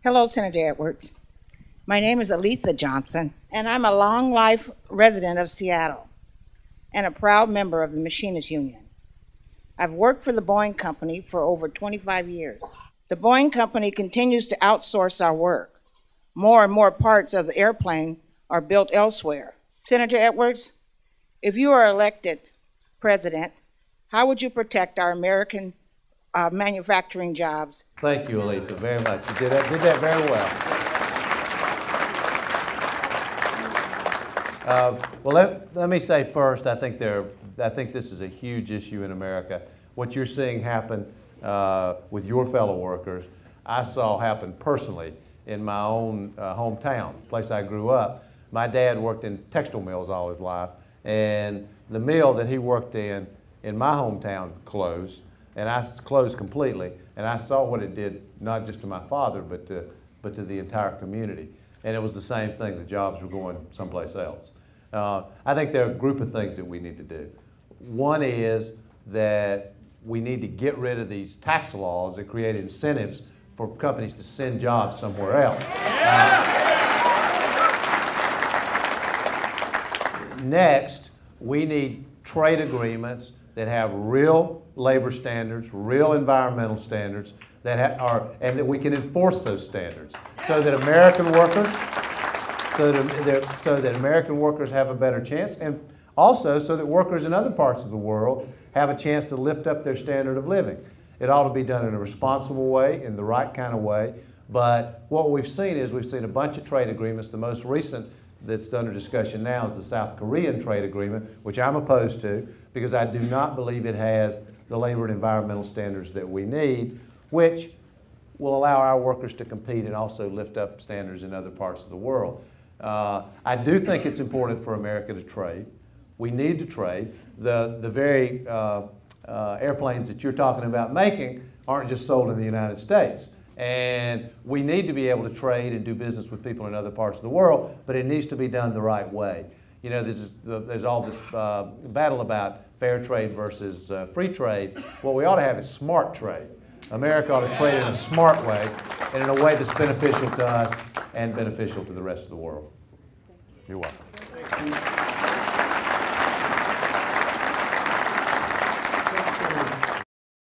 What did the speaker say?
Hello, Senator Edwards. My name is Aletha Johnson, and I'm a long life resident of Seattle and a proud member of the Machinists Union. I've worked for the Boeing Company for over 25 years. The Boeing Company continues to outsource our work. More and more parts of the airplane are built elsewhere. Senator Edwards, if you are elected president, how would you protect our American manufacturing jobs? Thank you, Aletha, very much. You did that very well. Well, let me say first, I think this is a huge issue in America. What you're seeing happen with your fellow workers, I saw happen personally in my own hometown, the place I grew up. My dad worked in textile mills all his life, and the mill that he worked in my hometown closed, and I closed completely, and I saw what it did, not just to my father, but to the entire community. And it was the same thing, the jobs were going someplace else. I think there are a group of things that we need to do. One is that we need to get rid of these tax laws that create incentives for companies to send jobs somewhere else. Next, we need trade agreements that have real labor standards, real environmental standards, and that we can enforce those standards so that American workers have a better chance, and also so that workers in other parts of the world have a chance to lift up their standard of living. It ought to be done in a responsible way, in the right kind of way, but what we've seen a bunch of trade agreements. The most recent that's under discussion now is the South Korean trade agreement, which I'm opposed to because I do not believe it has the labor and environmental standards that we need, which will allow our workers to compete and also lift up standards in other parts of the world. I do think it's important for America to trade. We need to trade. The very airplanes that you're talking about making aren't just sold in the United States. And we need to be able to trade and do business with people in other parts of the world, but it needs to be done the right way. You know, there's all this battle about fair trade versus free trade. What we ought to have is smart trade. America ought to trade in a smart way and in a way that's beneficial to us and beneficial to the rest of the world. You're welcome.